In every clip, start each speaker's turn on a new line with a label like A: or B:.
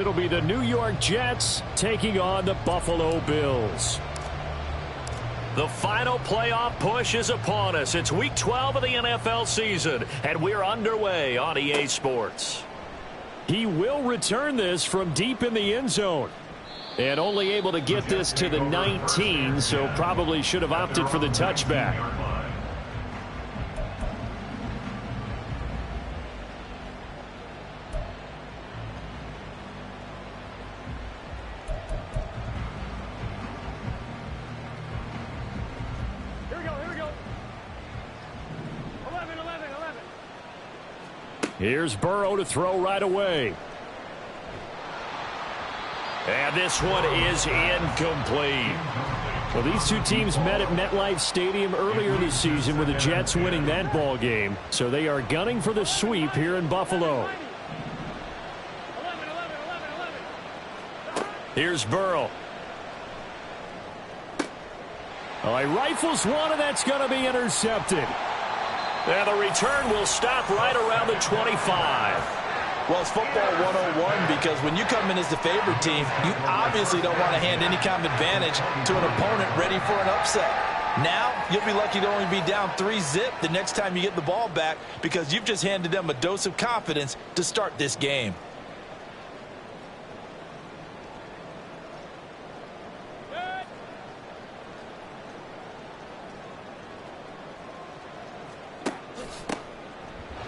A: It'll be the New York Jets taking on the Buffalo Bills.
B: The final playoff push is upon us. It's Week 12 of the NFL season, and we're underway on EA Sports.
A: He will return this from deep in the end zone. And only able to get this to the 19, so probably should have opted for the touchback. Here's Burrow to throw right away.
B: And this one is incomplete.
A: Well, these two teams met at MetLife Stadium earlier this season with the Jets winning that ball game. So they are gunning for the sweep here in Buffalo.
B: Here's Burrow.
A: Oh, he rifles one, and that's going to be intercepted.
B: And the return will stop right around the 25.
C: Well, it's football 101 because when you come in as the favorite team, you obviously don't want to hand any kind of advantage to an opponent ready for an upset. Now, you'll be lucky to only be down 3-zip the next time you get the ball back because you've just handed them a dose of confidence to start this game.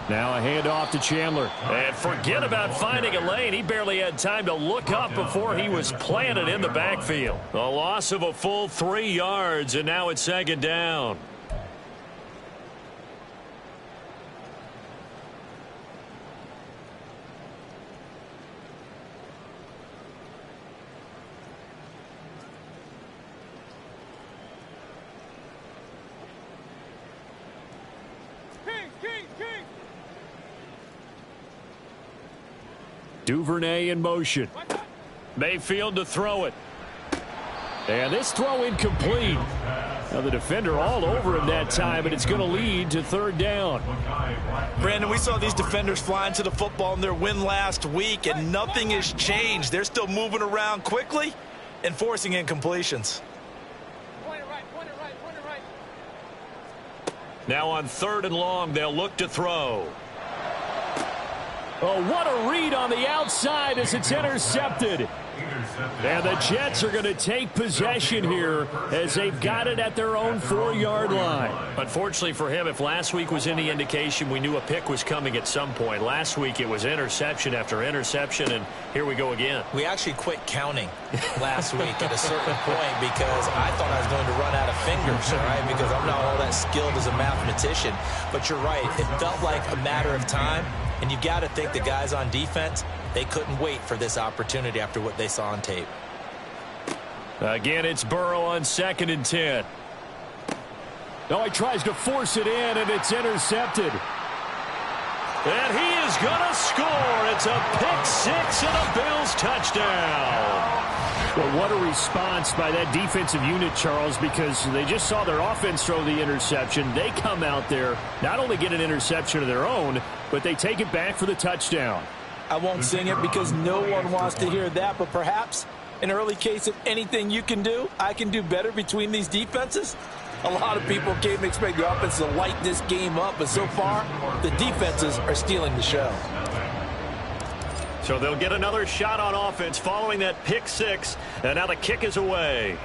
A: Now a handoff to Chandler.
B: And forget about finding a lane. He barely had time to look up before he was planted in the backfield. A loss of a full 3 yards, and now it's second down.
A: Duvernay in motion.
B: Mayfield to throw it.
A: And this throw incomplete. Now the defender all over him that time, and it's going to lead to third down.
C: Brandon, we saw these defenders flying to the football in their win last week, and nothing has changed. They're still moving around quickly and forcing incompletions.
B: Now on 3rd and long, they'll look to throw.
A: Oh, what a read on the outside as it's intercepted. And the Jets are going to take possession here as they've got it at their own 4-yard line.
B: Unfortunately for him, if last week was any indication, we knew a pick was coming at some point. Last week it was interception after interception, and here we go again.
C: We actually quit counting last week at a certain point because I thought I was going to run out of fingers, all right, because I'm not all that skilled as a mathematician. But you're right. It felt like a matter of time. And you've got to think the guys on defense, they couldn't wait for this opportunity after what they saw on tape.
B: Again, it's Burrow on 2nd and 10.
A: Oh, he tries to force it in, and it's intercepted.
B: And he is going to score. It's a pick six and a Bills touchdown.
A: Well, what a response by that defensive unit, Charles, because they just saw their offense throw the interception. They come out there, not only get an interception of their own, but they take it back for the touchdown.
C: I won't sing it because no one wants to hear that, but perhaps an early case of anything you can do, I can do better between these defenses. A lot of people came to expect the offense to light this game up, but so far, the defenses are stealing the show.
B: So they'll get another shot on offense following that pick six, and now the kick is away.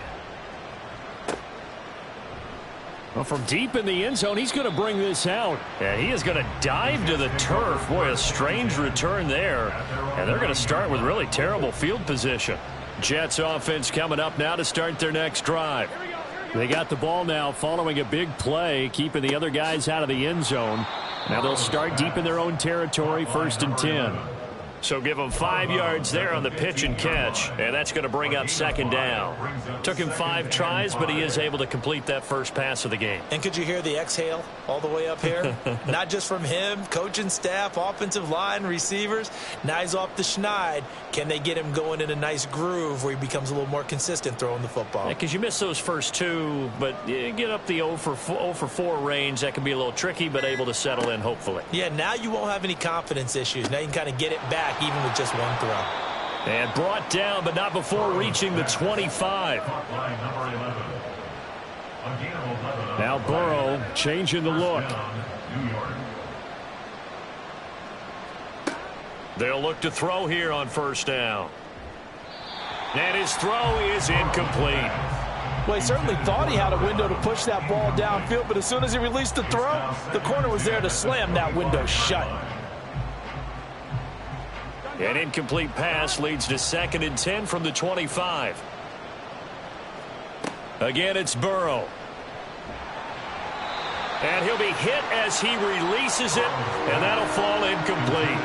A: Well, from deep in the end zone, he's going to bring this out.
B: Yeah, he is going to dive to the turf. Boy, a strange return there. And they're going to start with really terrible field position. Jets offense coming up now to start their next drive.
A: They got the ball now following a big play, keeping the other guys out of the end zone. Now they'll start deep in their own territory, 1st and 10.
B: So give him 5 yards there on the pitch and catch, and that's going to bring up 2nd down. Took him 5 tries, but he is able to complete that first pass of the game.
C: And could you hear the exhale all the way up here? Not just from him, coaching staff, offensive line, receivers. Now he's off the schneid. Can they get him going in a nice groove where he becomes a little more consistent throwing the football?
B: Because you miss those first 2, but you get up the 0 for 4 range. That can be a little tricky, but able to settle in, hopefully.
C: Yeah, now you won't have any confidence issues. Now you can kind of get it back even with just one throw.
B: And brought down, but not before reaching the 25.
A: Now Burrow changing the look.
B: They'll look to throw here on first down. And his throw is incomplete.
C: Well, he certainly thought he had a window to push that ball downfield, but as soon as he released the throw, the corner was there to slam that window shut.
B: An incomplete pass leads to 2nd and 10 from the 25. Again, it's Burrow. And he'll be hit as he releases it, and that'll fall incomplete.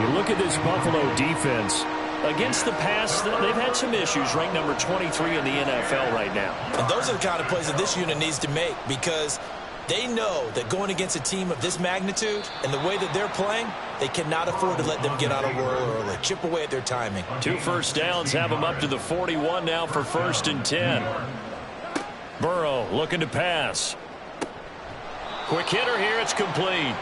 A: You look at this Buffalo defense.
B: Against the pass, they've had some issues, ranked number 23 in the NFL right now.
C: And those are the kind of plays that this unit needs to make, because they know that going against a team of this magnitude and the way that they're playing, they cannot afford to let them get on a roll early. Chip away at their timing.
B: 2 first downs have them up to the 41 now for 1st and 10. Burrow looking to pass. Quick hitter here, it's complete.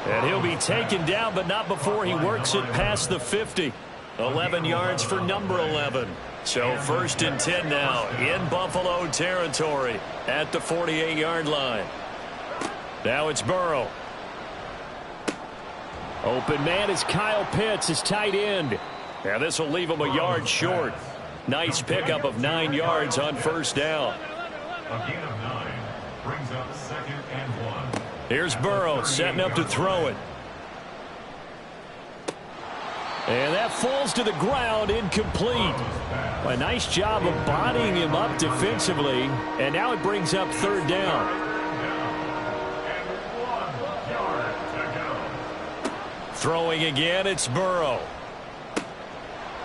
B: And he'll be taken down, but not before he works it past the 50. 11 yards for number 11. So 1st and 10 now in Buffalo territory at the 48-yard line. Now it's Burrow.
A: Open man is Kyle Pitts, his tight end.
B: And this will leave him a yard short. Nice pickup of 9 yards on first down.
D: A gain of 9 brings up 2nd and 1.
B: Here's Burrow setting up to throw it.
A: And that falls to the ground, incomplete. A nice job of bodying him up defensively. And now it brings up 3rd down.
B: Throwing again, it's Burrow.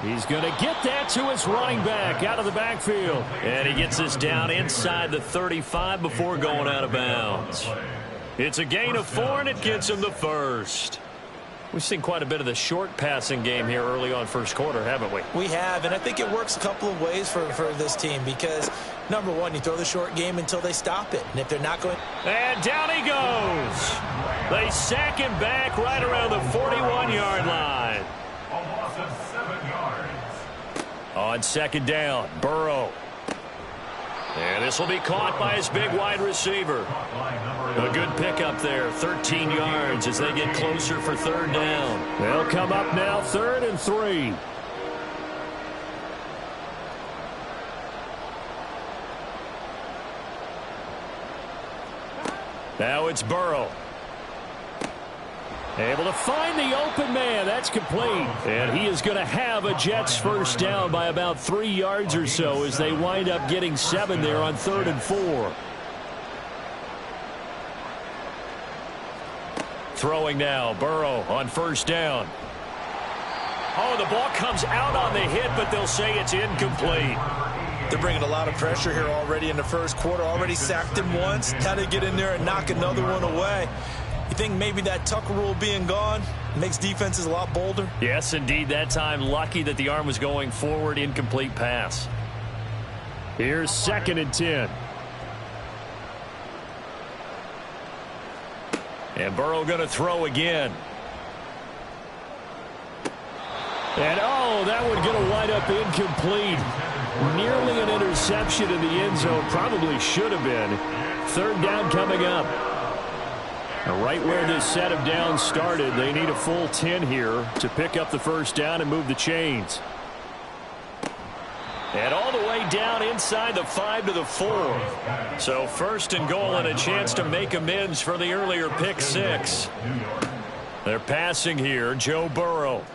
A: He's going to get that to his running back out of the backfield.
B: And he gets this down inside the 35 before going out of bounds. It's a gain of 4, and it gets him the 1st. We've seen quite a bit of the short passing game here early on first quarter, haven't we?
C: We have, and I think it works a couple of ways for this team because, number one, you throw the short game until they stop it. And if they're not going...
B: And down he goes. They sack him back right around the 41-yard line.
D: A loss of 7 yards.
B: On 2nd down, Burrow. And this will be caught by his big wide receiver. A good pickup there, 13 yards as they get closer for 3rd down.
A: They'll come up now, 3rd and 3.
B: Now it's Burrow.
A: Able to find the open man. That's complete. And he is going to have a Jets first down by about 3 yards or so as they wind up getting 7 there on 3rd and 4.
B: Throwing now, Burrow on first down. Oh, the ball comes out on the hit, but they'll say it's incomplete.
C: They're bringing a lot of pressure here already in the first quarter. Already sacked him once. Had to get in there and knock another one away. You think maybe that Tucker rule being gone makes defenses a lot bolder?
B: Yes, indeed. That time, lucky that the arm was going forward. Incomplete pass.
A: Here's 2nd and 10.
B: And Burrow going to throw again.
A: And, oh, that one going to wind up incomplete. Nearly an interception in the end zone. Probably should have been. 3rd down coming up. Right where this set of downs started, they need a full 10 here to pick up the first down and move the chains.
B: And all the way down inside the 5 to the 4. So 1st and goal and a chance to make amends for the earlier pick 6. They're passing here, Joe Burrow.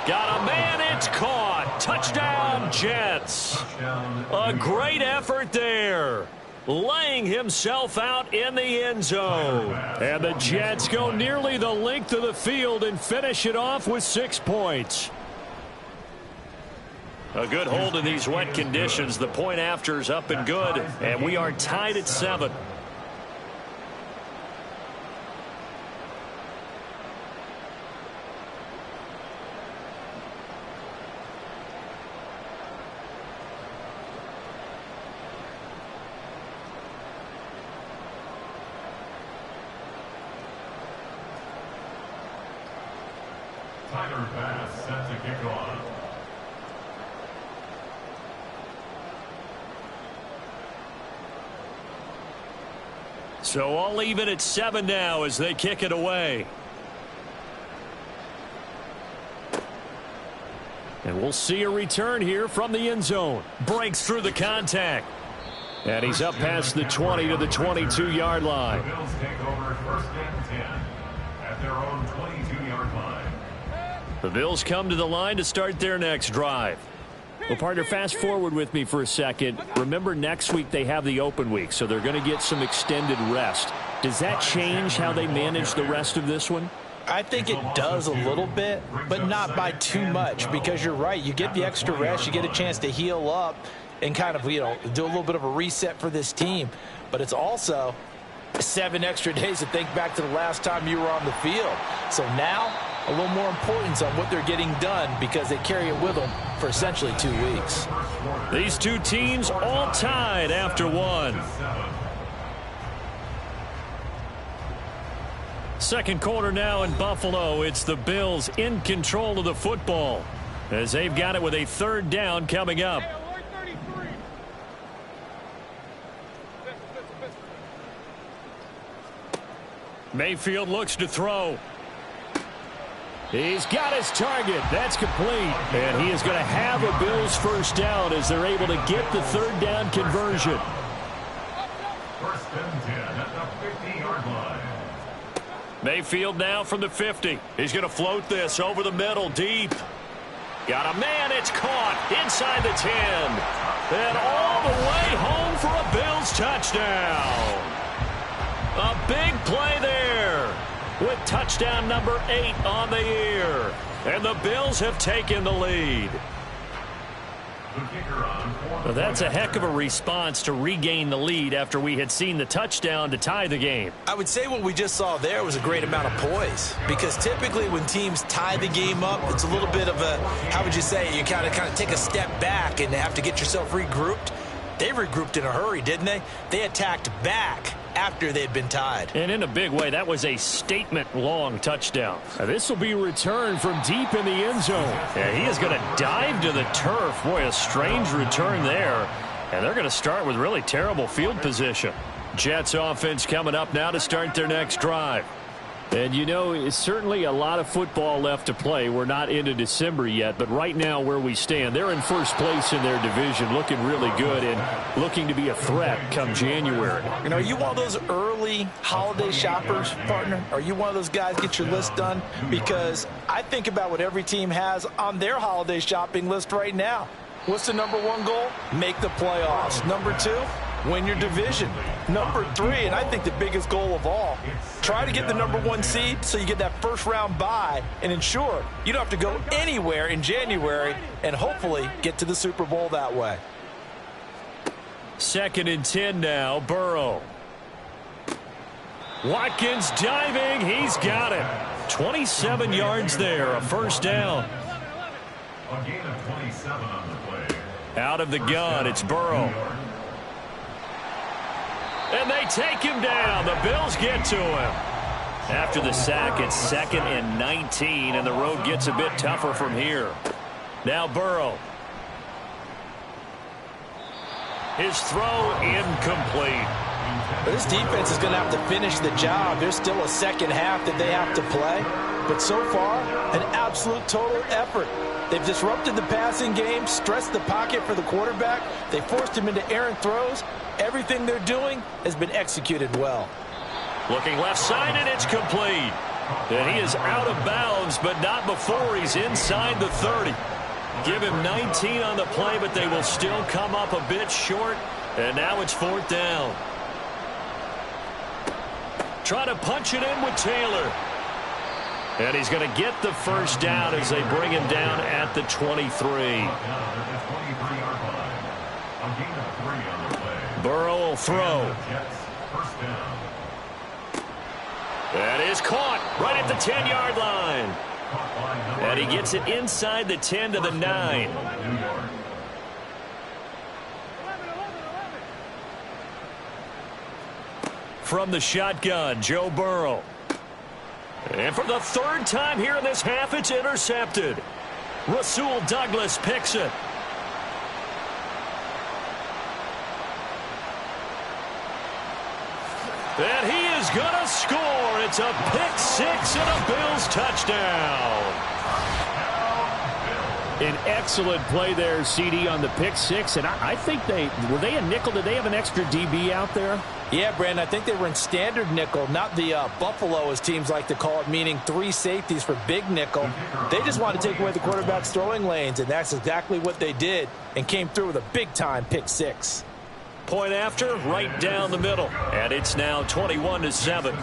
B: Got a man, it's caught. Touchdown, Jets. A great effort there. Laying himself out in the end zone.
A: And the Jets go nearly the length of the field and finish it off with 6 points.
B: A good hold in these wet conditions. The point after is up and good. And we are tied at 7.
D: Tyler Bass set to kickoff.
B: So all even at 7 now as they kick it away. And we'll see a return here from the end zone. Breaks through the contact. And he's up past the 20 to the 22-yard line.
D: The Bills take over 1st and 10 at their own 22-yard line.
B: The Bills come to the line to start their next drive.
A: Well, partner, fast forward with me for a second. Remember, next week they have the open week, so they're going to get some extended rest. Does that change how they manage the rest of this one?
C: I think it does a little bit, but not by too much, because you're right. You get the extra rest. You get a chance to heal up and kind of, do a little bit of a reset for this team. But it's also 7 extra days to think back to the last time you were on the field. So now a little more importance on what they're getting done because they carry it with them for essentially 2 weeks.
B: These two teams all tied after 1. Second quarter now in Buffalo. It's the Bills in control of the football as they've got it with a 3rd down coming up. Mayfield looks to throw.
A: He's got his target. That's complete. And he is going to have a Bills 1st down as they're able to get the 3rd down conversion.
D: 1st and 10 at the 50-yard line.
B: Mayfield now from the 50. He's going to float this over the middle deep. Got a man. It's caught inside the 10. And all the way home for a Bills touchdown. A big play there with touchdown number 8 on the year. And the Bills have taken the lead. Well, that's a heck of a response to regain the lead after we had seen the touchdown to tie the game.
C: I would say what we just saw there was a great amount of poise, because typically when teams tie the game up, it's a little bit of a, how would you say, you kind of take a step back and have to get yourself regrouped. They regrouped in a hurry, didn't they? They attacked back after they'd been tied.
B: And in a big way, that was a statement-long touchdown.
A: Now, this will be returned from deep in the end zone.
B: Yeah, he is going to dive to the turf. Boy, a strange return there. And they're going to start with really terrible field position. Jets offense coming up now to start their next drive.
A: And, it's certainly a lot of football left to play. We're not into December yet, but right now where we stand, they're in first place in their division, looking really good and looking to be a threat come January.
C: Are you one of those early holiday shoppers, partner? Are you one of those guys get your list done? Because I think about what every team has on their holiday shopping list right now. What's the number 1 goal? Make the playoffs. Number 2? Win your division. Number 3, and I think the biggest goal of all, try to get the number 1 seed so you get that first-round bye and ensure you don't have to go anywhere in January and hopefully get to the Super Bowl that way.
B: 2nd and 10 now, Burrow. Watkins diving. He's got it. 27 yards there, a 1st down.
D: A gain of 27 on the play.
B: Out of the gun, it's Burrow. And they take him down. The Bills get to him. After the sack, it's 2nd and 19, and the road gets a bit tougher from here. Now Burrow. His throw incomplete.
C: This defense is going to have to finish the job. There's still a second half that they have to play. But so far, an absolute total effort. They've disrupted the passing game, stressed the pocket for the quarterback. They forced him into errant throws. Everything they're doing has been executed well.
B: Looking left side, and it's complete. And he is out of bounds, but not before he's inside the 30. Give him 19 on the play, but they will still come up a bit short. And now it's 4th down. Try to punch it in with Taylor. And he's going to get the 1st down as they bring him down at the 23. Burrow will throw. That is caught right at the 10-yard line. And he gets it inside the 10 to the 9. From the shotgun, Joe Burrow. And for the 3rd time here in this half, it's intercepted. Rasul Douglas picks it. And he is going to score. It's a pick six and a Bills touchdown.
A: An excellent play there, CD, on the pick six. And I think were they a nickel? Did they have an extra DB out there?
C: Yeah, Brandon, I think they were in standard nickel, not the Buffalo, as teams like to call it, meaning 3 safeties for big nickel. They just wanted to take away the quarterback's throwing lanes, and that's exactly what they did, and came through with a big-time pick six.
B: Point after, right down the middle. And it's now 21-7.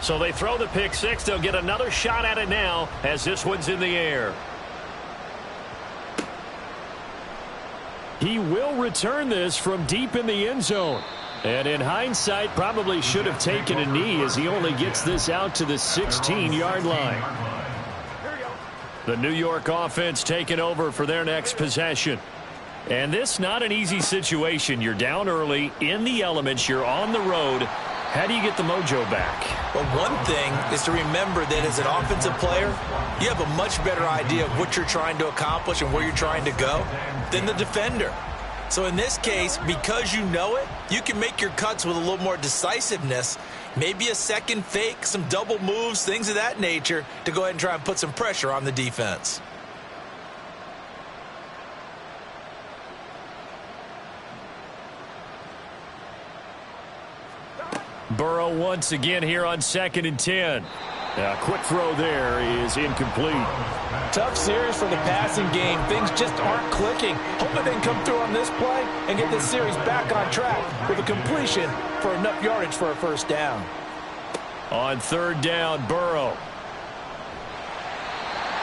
A: So they throw the pick six. They'll get another shot at it now as this one's in the air. He will return this from deep in the end zone. And in hindsight, probably should have taken a knee as he only gets this out to the 16-yard line. The New York offense taking over for their next possession. And this not an easy situation. You're down early, in the elements, you're on the road. How do you get the mojo back?
C: Well, one thing is to remember that as an offensive player, you have a much better idea of what you're trying to accomplish and where you're trying to go than the defender. So in this case, because you know it, you can make your cuts with a little more decisiveness, maybe a second fake, some double moves, things of that nature, to go ahead and try and put some pressure on the defense.
B: Burrow once again here on 2nd and 10.
A: A quick throw there is incomplete.
C: Tough series for the passing game. Things just aren't clicking. Hoping they can come through on this play and get this series back on track with a completion for enough yardage for a first down.
B: On 3rd down, Burrow.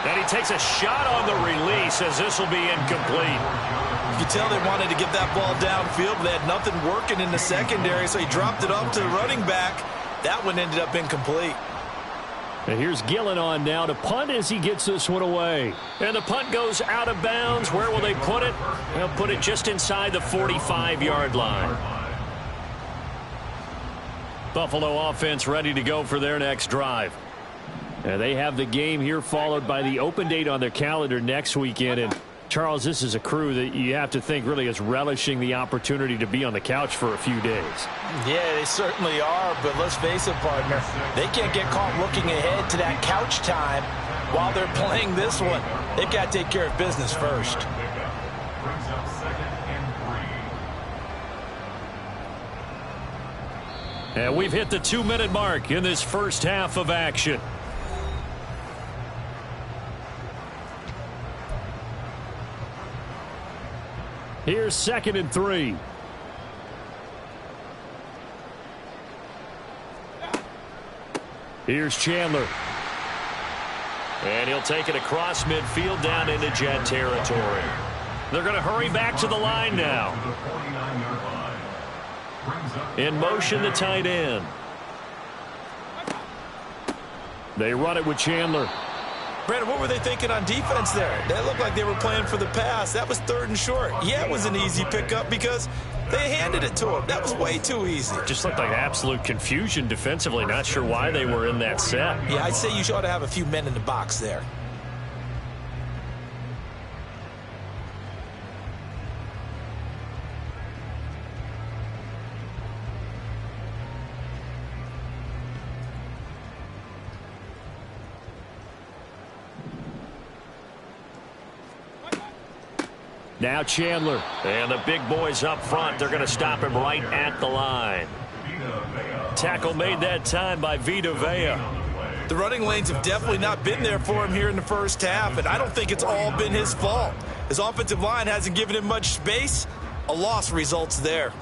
B: And he takes a shot on the release as this will be incomplete.
C: You can tell they wanted to get that ball downfield, but they had nothing working in the secondary, so he dropped it up to the running back. That one ended up incomplete.
A: And here's Gillen on now to punt as he gets this one away.
B: And the punt goes out of bounds. Where will they put it? They'll put it just inside the 45-yard line. Buffalo offense ready to go for their next drive.
A: And they have the game here followed by the open date on their calendar next weekend. And Charles, this is a crew that you have to think really is relishing the opportunity to be on the couch for a few days.
C: Yeah, they certainly are, but let's face it, partner, they can't get caught looking ahead to that couch time while they're playing this one. They've got to take care of business first.
D: Brings up 2nd and 3.
B: And we've hit the 2-minute mark in this first half of action.
A: Here's 2nd and 3. Here's Chandler.
B: And he'll take it across midfield down into Jet territory. They're going to hurry back to the line now. In motion, the tight end.
A: They run it with Chandler.
C: Brandon, what were they thinking on defense there? They looked like they were playing for the pass. That was 3rd and short. Yeah, it was an easy pickup because they handed it to him. That was way too easy.
B: Just looked like absolute confusion defensively. Not sure why they were in that set.
C: Yeah, I'd say you ought to have a few men in the box there.
A: Now Chandler.
B: And the big boys up front, they're going to stop him right at the line. Tackle made that time by Vita Vea.
C: The running lanes have definitely not been there for him here in the first half, and I don't think it's all been his fault. His offensive line hasn't given him much space. A loss results there.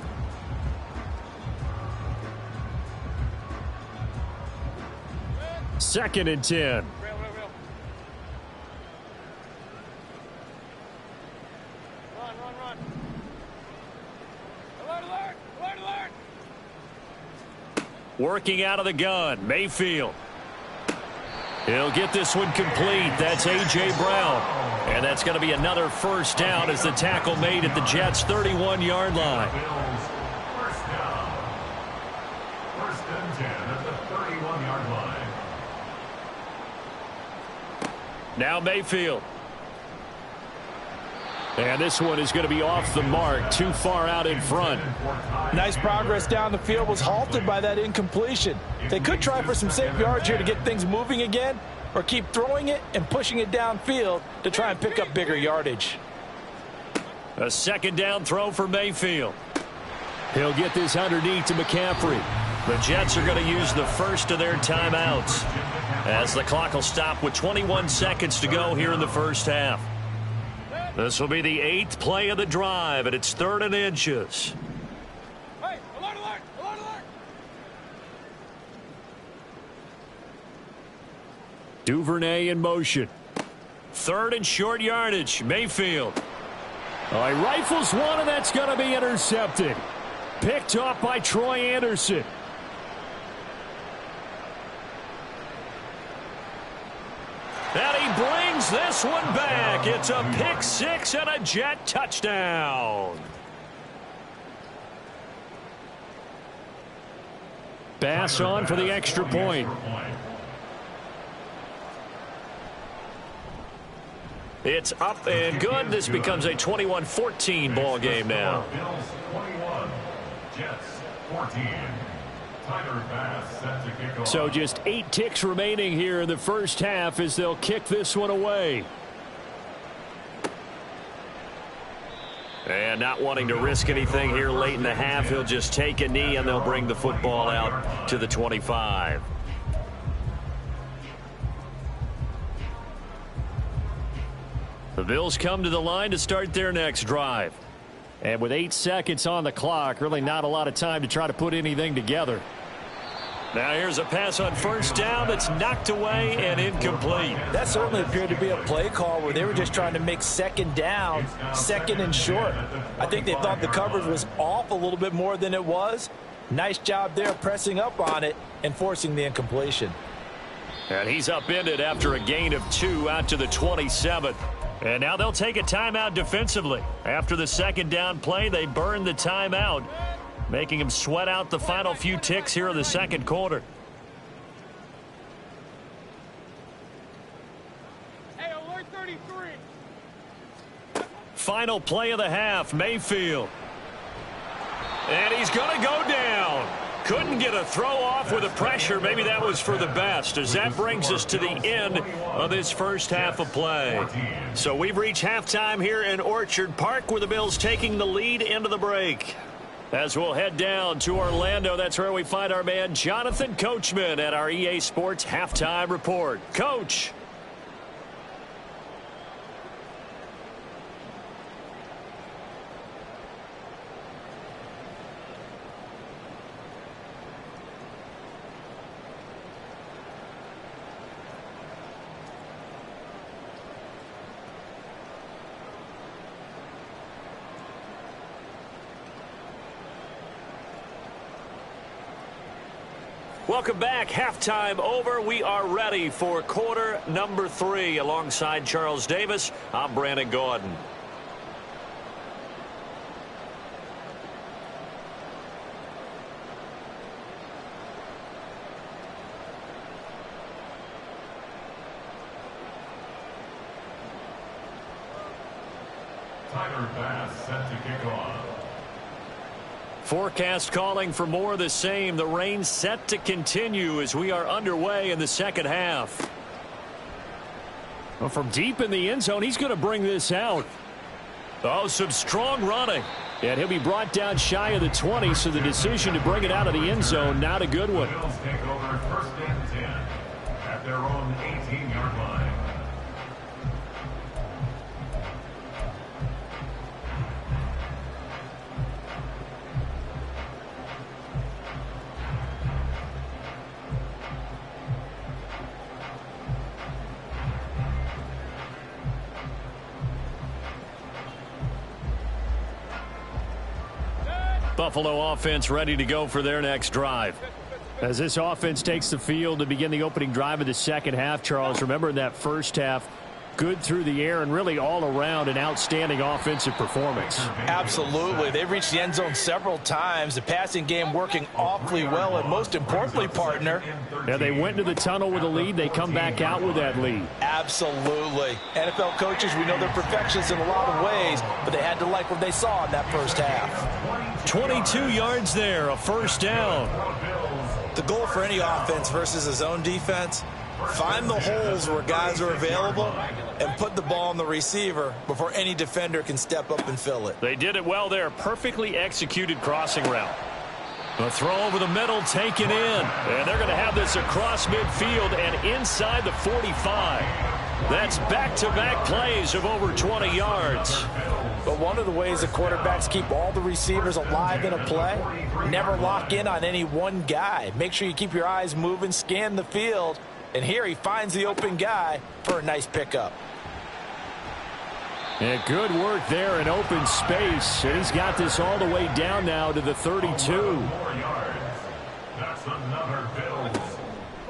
A: Second and 10.
B: Working out of the gun, Mayfield. He'll get this one complete. That's A.J. Brown. And that's going to be another first down as the tackle made at the Jets' 31-yard line.
D: First down. First and 10 at the 31-yard line.
A: Now Mayfield. And this one is going to be off the mark, too far out in front.
C: Nice progress down the field, was halted by that incompletion. They could try for some safe yards here to get things moving again, or keep throwing it and pushing it downfield to try and pick up bigger yardage.
B: A second down throw for Mayfield.
A: He'll get this underneath to McCaffrey.
B: The Jets are going to use the first of their timeouts as the clock will stop with 21 seconds to go here in the first half. This will be the 8th play of the drive, and it's 3rd and inches.
E: Hey, alert, alert, alert, alert.
A: Duvernay in motion.
B: 3rd and short yardage, Mayfield.
A: He rifles one, and that's going to be intercepted. Picked off by Troy Anderson.
B: And he brings this one back. It's a pick six and a Jet touchdown.
A: Bass on for the extra point.
B: It's up and good. This becomes a 21-14 ball game now.
D: Bills 21, Jets 14. Tyler Bass set to kick off.
A: So just 8 ticks remaining here in the first half as they'll kick this one away.
B: And not wanting to risk anything here late in the half, he'll just take a knee and they'll bring the football out to the 25. The Bills come to the line to start their next drive.
A: And with 8 seconds on the clock, really not a lot of time to try to put anything together.
B: Now here's a pass on first down that's knocked away and incomplete.
C: That certainly appeared to be a play call where they were just trying to make second down, second and short. I think they thought the coverage was off a little bit more than it was. Nice job there pressing up on it and forcing the incompletion.
B: And he's upended after a gain of 2 out to the 27. And now they'll take a timeout defensively. After the second down play, they burn the timeout, making him sweat out the final few ticks here in the second quarter.
E: Hey, alert 33.
B: Final play of the half, Mayfield. And he's going to go down. Couldn't get a throw off with the pressure. Maybe that was for the best, as that brings us to the end of this first half of play. So we've reached halftime here in Orchard Park, where the Bills taking the lead into the break. As we'll head down to Orlando, that's where we find our man Jonathan Coachman at our EA Sports Halftime Report. Coach. Welcome back. Halftime over. We are ready for quarter number 3. Alongside Charles Davis, I'm Brandon Gordon.
D: Tyler Bass set to kick off.
B: Forecast calling for more of the same. The rain set to continue as we are underway in the second half.
A: Well, from deep in the end zone, he's going to bring this out.
B: Oh, some strong running.
A: And he'll be brought down shy of the 20, so the decision to bring it out of the end zone, not a good one.
D: Bills take over first and 10 at their own 18-yard line.
B: Buffalo offense ready to go for their next drive.
A: As this offense takes the field to begin the opening drive of the second half, Charles, remember in that first half, good through the air and really all around an outstanding offensive performance.
C: Absolutely. They've reached the end zone several times. The passing game working awfully well, and most importantly, partner.
A: Yeah, they went into the tunnel with a lead. They come back out with that lead.
C: Absolutely. NFL coaches, we know they're perfectionists in a lot of ways, but they had to like what they saw in that first half.
B: 22 yards there, a first down.
F: The goal for any offense versus a zone defense, find the holes where guys are available and put the ball on the receiver before any defender can step up and fill it.
B: They did it well there. Perfectly executed crossing route. A throw over the middle taken in. And they're going to have this across midfield and inside the 45. That's back-to-back plays of over 20 yards.
C: But one of the ways the quarterbacks keep all the receivers alive in a play, never lock in on any one guy. Make sure you keep your eyes moving, scan the field. And here he finds the open guy for a nice pickup.
A: And good work there in open space. And he's got this all the way down now to the 32.
D: That's another Bills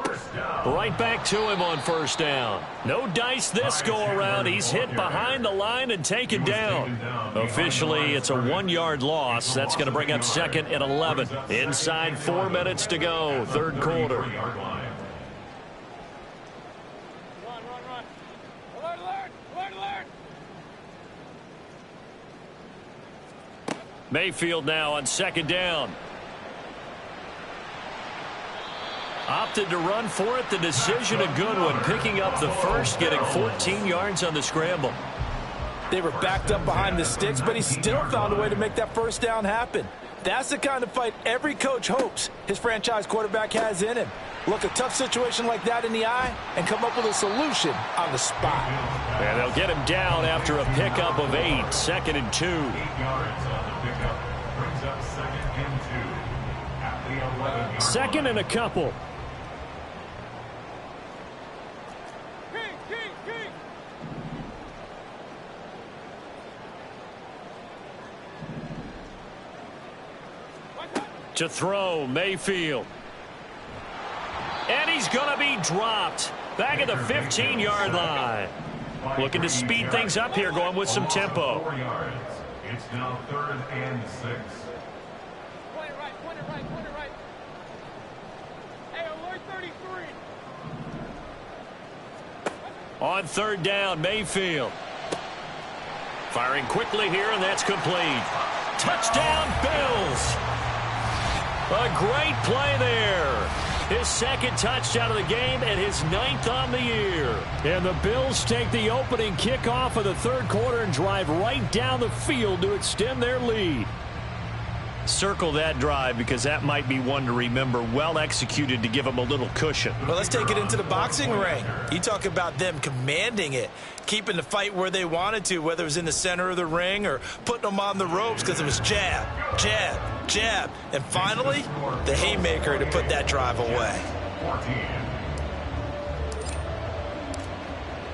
D: first down.
B: Right back to him on first down. No dice this go-around. He's hit behind the line and taken down. Officially, it's a 1-yard loss. That's going to bring up second and 11. Inside 4 minutes to go, third quarter. Mayfield now on second down. Opted to run for it. The decision a good one. Picking up the first, getting 14 yards on the scramble.
C: They were backed up behind the sticks, but he still found a way to make that first down happen. That's the kind of fight every coach hopes his franchise quarterback has in him. Look a tough situation like that in the eye and come up with a solution on the spot.
B: And they'll get him down after a pickup of 8. Second and 2.
D: 8 yards on the pickup. Brings up second and 2 at the 11-yard
A: Second and a couple.
B: To throw, Mayfield. And he's going to be dropped. Back at the 15-yard line. Looking to speed things up here, going with some tempo.
D: 4 yards. It's now 3rd and 6.
E: Point it right, point it right, point it right. Hey, alert 33.
B: On third down, Mayfield. Firing quickly here, and that's complete. Touchdown, Bills. A great play there. His second touchdown of the game and his 9th on the year.
A: And the Bills take the opening kickoff of the third quarter and drive right down the field to extend their lead.
B: Circle that drive because that might be one to remember. Well executed to give them a little cushion.
F: Well, let's take it into the boxing ring. You talk about them commanding it, keeping the fight where they wanted to, whether it was in the center of the ring or putting them on the ropes because it was jab, jab, jab. And finally, the haymaker to put that drive away.
D: 14.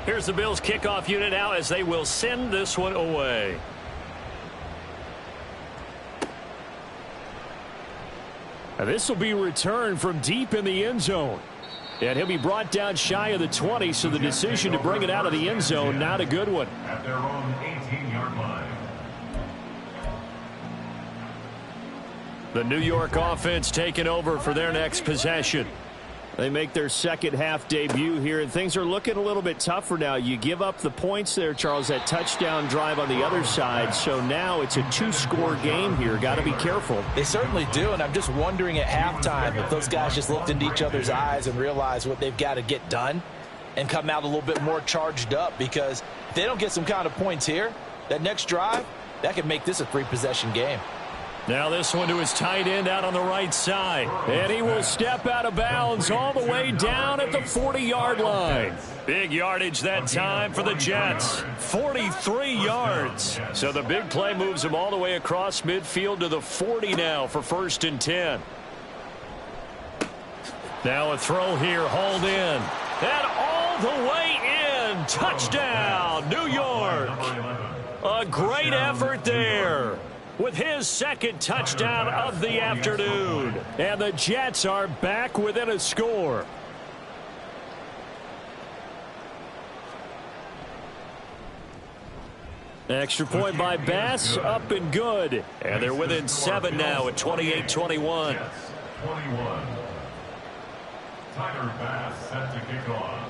B: Here's the Bills kickoff unit now as they will send this one away.
A: And this will be returned from deep in the end zone. And he'll be brought down shy of the 20, so the decision to bring it out of the end zone, not a good one.
D: At their own 18-yard line.
A: The New York offense taking over for their next possession. They make their second half debut here, and things are looking a little bit tougher now. You give up the points there, Charles, that touchdown drive on the other side. So now it's a 2-score game here. Got to be careful.
C: They certainly do, and I'm just wondering at halftime if those guys just looked into each other's eyes and realized what they've got to get done and come out a little bit more charged up, because if they don't get some kind of points here, that next drive, that could make this a 3-possession game.
B: Now this one to his tight end out on the right side.
A: And he will step out of bounds all the way down at the 40-yard line.
B: Big yardage that time for the Jets. 43 yards.
A: So the big play moves him all the way across midfield to the 40 now for 1st and 10.
B: Now a throw here, hauled in. And all the way in. Touchdown, New York. A great effort there. with his second touchdown of the afternoon. And the Jets are back within a score. Extra point by Bass, up and good. And they're within 7 now at 28-21.
D: 21. Tyler Bass set to kick off.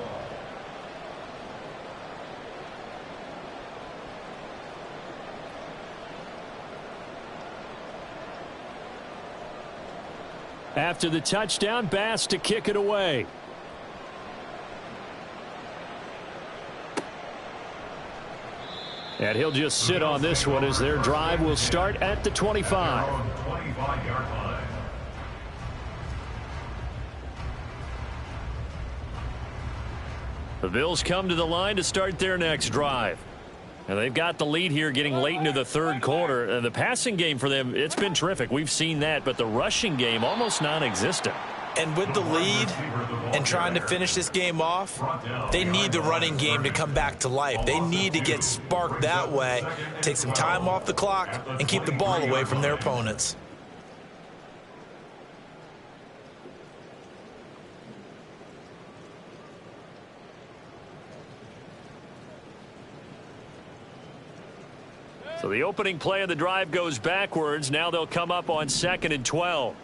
A: After the touchdown, Bass to kick it away. And he'll just sit on this one as their drive will start at the 25.
D: 25-yard line.
B: The Bills come to the line to start their next drive. And they've got the lead here getting late into the third quarter. The passing game for them, it's been terrific. We've seen that, but the rushing game almost non-existent.
F: And with the lead and trying to finish this game off, they need the running game to come back to life. They need to get sparked that way, take some time off the clock, and keep the ball away from their opponents.
B: So the opening play of the drive goes backwards. Now they'll come up on 2nd and 12.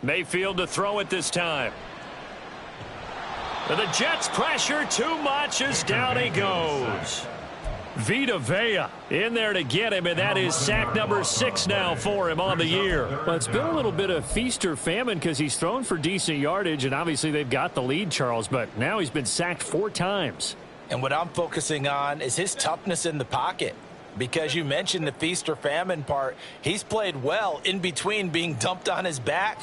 B: Mayfield to throw it this time. And the Jets pressure too much as down he goes. Vita Vea in there to get him, and that is sack number 6 now for him on the year.
A: Well, it's been a little bit of feast or famine because he's thrown for decent yardage, and obviously they've got the lead, Charles, but now he's been sacked 4 times.
F: And what I'm focusing on is his toughness in the pocket. Because you mentioned the feast or famine part, he's played well in between being dumped on his back.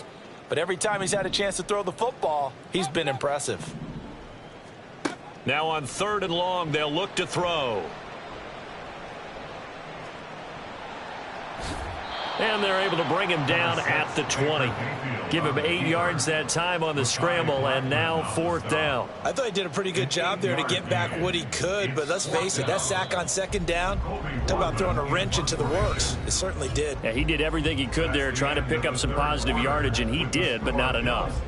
F: But every time he's had a chance to throw the football, he's been impressive.
B: Now on 3rd and long, they'll look to throw. And they're able to bring him down at the 20. Give him 8 yards that time on the scramble, and now 4th down.
F: I thought he did a pretty good job there to get back what he could, but let's face it, that sack on 2nd down, talk about throwing a wrench into the works. It certainly did.
B: Yeah, he did everything he could there trying to pick up some positive yardage, and he did, but not enough.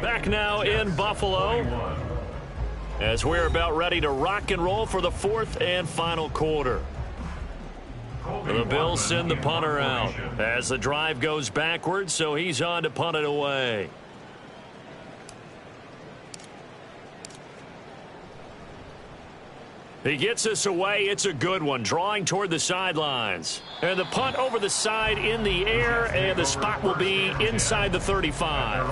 B: Back now in Buffalo as we're about ready to rock and roll for the 4th and final quarter. The Bills send the punter out as the drive goes backwards, so he's on to punt it away. He gets us away. It's a good one, drawing toward the sidelines. And the punt over the side in the air, and the spot will be inside the 35.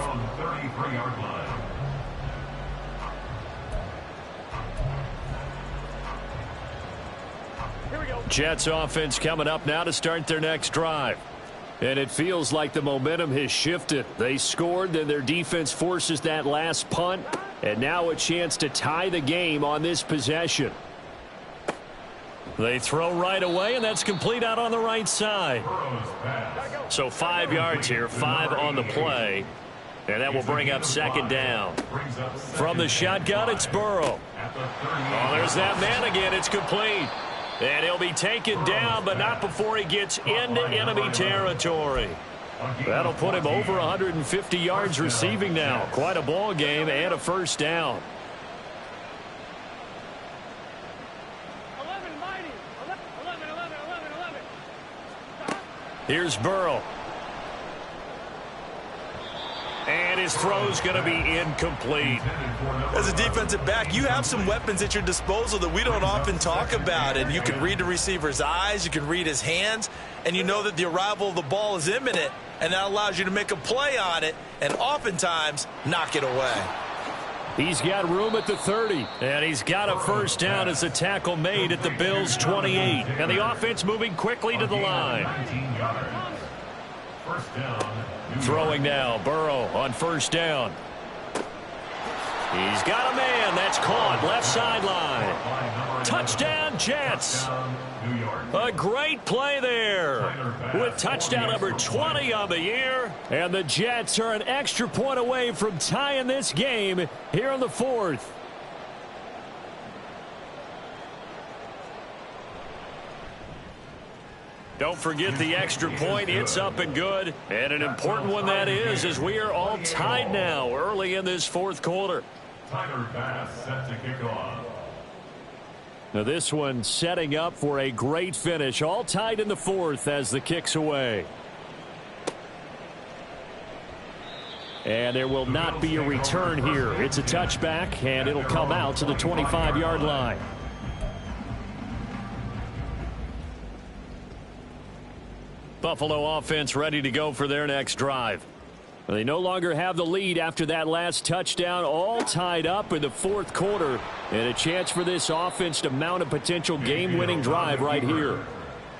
B: Jets offense coming up now to start their next drive.
A: And it feels like the momentum has shifted. They scored, then their defense forces that last punt, and now a chance to tie the game on this possession.
B: They throw right away, and that's complete out on the right side. So 5 yards here, 5 on the play. And that will bring up 2nd down. From the shotgun, it's Burrow. Oh, there's that man again. It's complete. And he'll be taken down, but not before he gets into enemy territory. That'll put him over 150 yards receiving now. Quite a ball game and a 1st down.
E: 11, mighty. 11.
B: Here's Burrow. And his throw's going to be incomplete.
F: As a defensive back, you have some weapons at your disposal that we don't often talk about. And you can read the receiver's eyes, you can read his hands, and you know that the arrival of the ball is imminent. And that allows you to make a play on it and oftentimes knock it away.
A: He's got room at the 30.
B: And he's got a 1st down as the tackle made at the Bills' 28. And the offense moving quickly to the line.
D: 1st down.
B: Throwing now, Burrow on 1st down. He's got a man. That's caught. Left sideline. Touchdown, Jets. A great play there with touchdown number 20 on the year.
A: And the Jets are an extra point away from tying this game here in the 4th.
B: Don't forget the extra point. It's up and good. And an important one that is, as we are all tied now early in this fourth quarter.
D: Tyler Bass set to kick off.
A: Now this one setting up for a great finish. All tied in the fourth as the kick's away. And there will not be a return here. It's a touchback, and it'll come out to the 25-yard line.
B: Buffalo offense ready to go for their next drive.
A: They no longer have the lead after that last touchdown, all tied up in the fourth quarter, and a chance for this offense to mount a potential game-winning drive right here.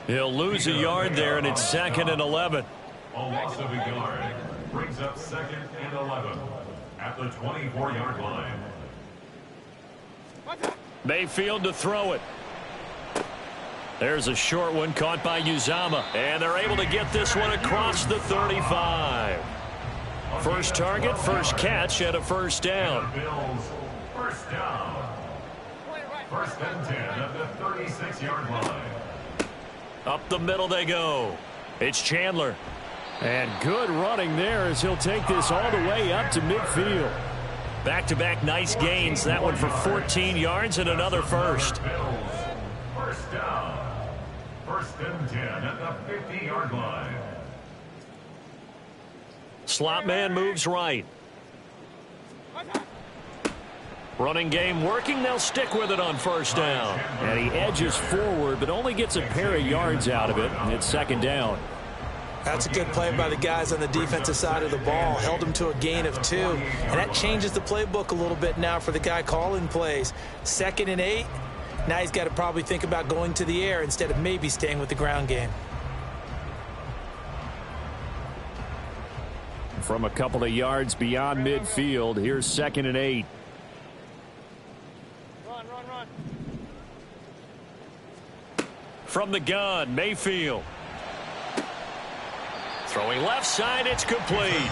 B: He'll lose a yard there, and it's 2nd and 11.
D: A loss of a yard brings up 2nd and 11 at the 24-yard line.
B: Mayfield to throw it. There's a short one caught by Uzama, and they're able to get this one across the 35. First target, first catch, and a first down.
D: Bills first down. 1st and 10 at the 36-yard line.
B: Up the middle they go. It's Chandler.
A: And good running there as he'll take this all the way up to midfield.
B: Back-to-back nice gains. That one for 14 yards and another first.
D: Bills first down. 1st and 10 at the 50-yard line.
B: Slot man moves right. Running game working. They'll stick with it on first down.
A: And he edges forward, but only gets a pair of yards out of it. It's 2nd down.
F: That's a good play by the guys on the defensive side of the ball. Held him to a gain of 2. And that changes the playbook a little bit now for the guy calling plays. 2nd and 8. Now he's got to probably think about going to the air instead of maybe staying with the ground game.
A: From a couple of yards beyond midfield, here's 2nd and 8.
E: Run.
B: From the gun, Mayfield. Throwing left side, it's complete.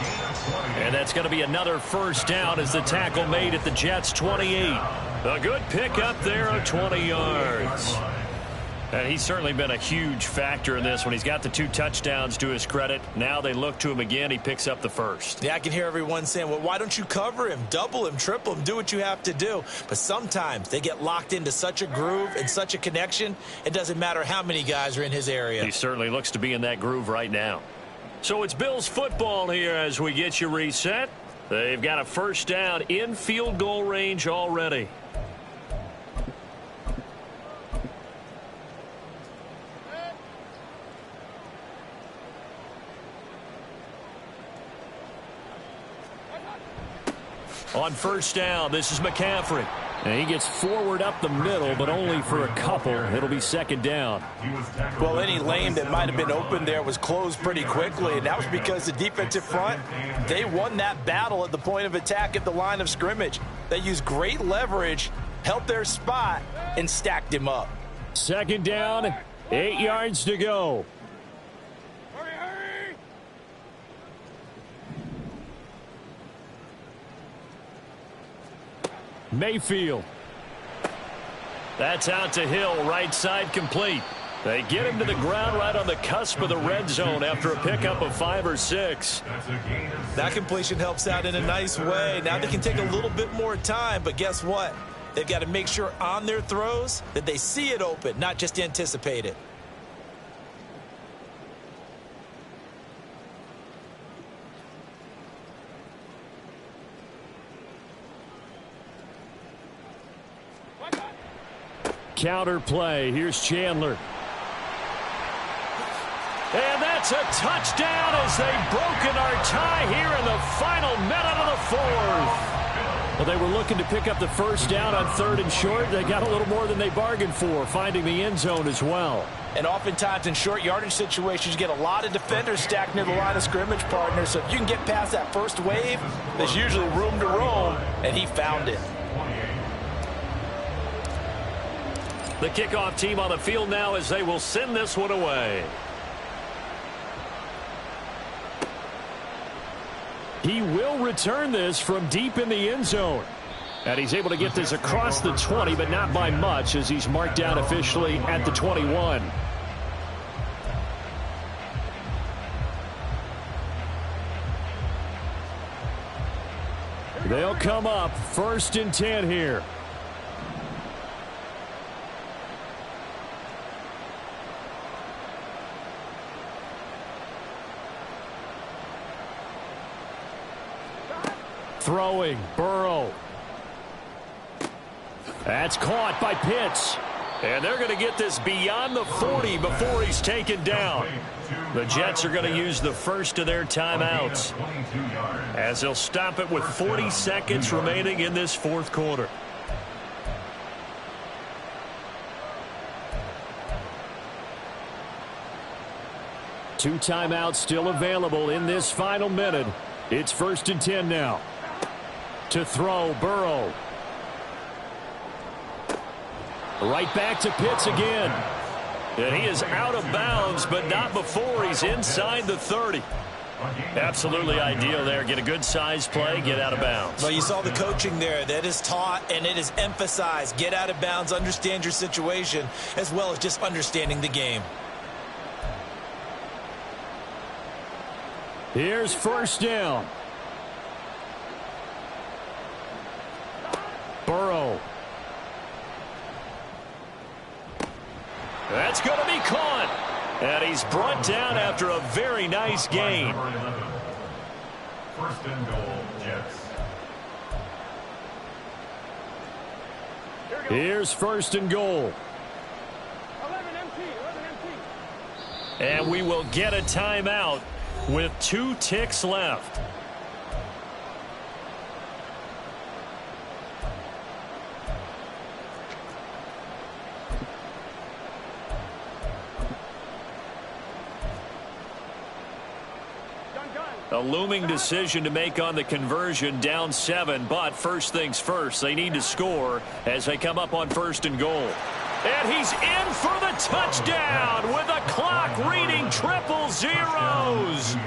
B: And that's going to be another first down as the tackle made at the Jets' 28. A good pickup there of 20 yards. And he's certainly been a huge factor in this one. He's got the 2 touchdowns to his credit. Now they look to him again. He picks up the first.
F: Yeah, I can hear everyone saying, well, why don't you cover him, double him, triple him, do what you have to do. But sometimes they get locked into such a groove and such a connection, it doesn't matter how many guys are in his area.
B: He certainly looks to be in that groove right now. So it's Bills football here as we get you reset. They've got a first down in field goal range already. On first down, this is McCaffrey.
A: And he gets forward up the middle, but only for a couple. It'll be 2nd down.
F: Well, any lane that might have been open there was closed pretty quickly, and that was because the defensive front, they won that battle at the point of attack at the line of scrimmage. They used great leverage, held their spot, and stacked him up.
A: 2nd down, 8 yards to go. Mayfield.
B: That's out to Hill, right side complete. They get him to the ground right on the cusp of the red zone after a pickup of 5 or 6.
F: That completion helps out in a nice way. Now they can take a little bit more time, but guess what? They've got to make sure on their throws that they see it open, not just anticipate it.
A: Counter play. Here's Chandler.
B: And that's a touchdown as they've broken our tie here in the final minute of the fourth.
A: Well, they were looking to pick up the first down on 3rd and short. They got a little more than they bargained for, finding the end zone as well.
F: And oftentimes in short yardage situations, you get a lot of defenders stacked near the line of scrimmage, partner. So if you can get past that first wave, there's usually room to roam, and he found it.
B: The kickoff team on the field now as they will send this one away.
A: He will return this from deep in the end zone. And he's able to get this across the 20, but not by much as he's marked down officially at the 21. They'll come up 1st and 10 here. Throwing, Burrow. That's caught by Pitts.
B: And they're going to get this beyond the 40 before he's taken down. The Jets are going to use the first of their timeouts, as they'll stop it with 40 seconds remaining in this fourth quarter.
A: Two timeouts still available in this final minute. It's 1st and 10 now. To throw, Burrow. Right back to Pitts again.
B: And he is out of bounds, but not before he's inside the 30. Absolutely ideal there. Get a good size play, get out of bounds.
F: Well, you saw the coaching there. That is taught and it is emphasized. Get out of bounds, understand your situation, as well as just understanding the game.
A: Here's 1st down. Burrow.
B: That's going to be caught. And he's brought down after a very nice gain.
D: 1st and goal, Jets.
A: Here's 1st and goal.
E: 11 empty.
B: And we will get a timeout with 2 ticks left. A looming decision to make on the conversion, down 7, but first things first, they need to score as they come up on 1st and goal. And he's in for the touchdown with the clock reading triple zeros.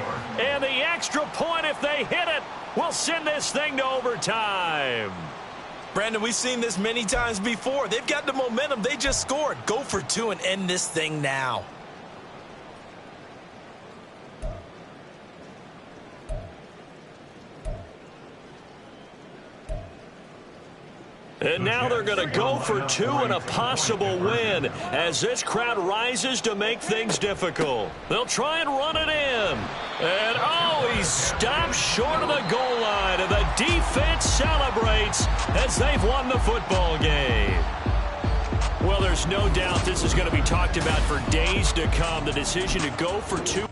B: And the extra point, if they hit it, will send this thing to overtime.
F: Brandon, we've seen this many times before. They've got the momentum. They just scored. Go for 2 and end this thing now.
B: And now they're going to go for 2 and a possible win as this crowd rises to make things difficult. They'll try and run it in. And, oh, he stops short of the goal line. And the defense celebrates as they've won the football game. Well, there's no doubt this is going to be talked about for days to come. The decision to go for 2.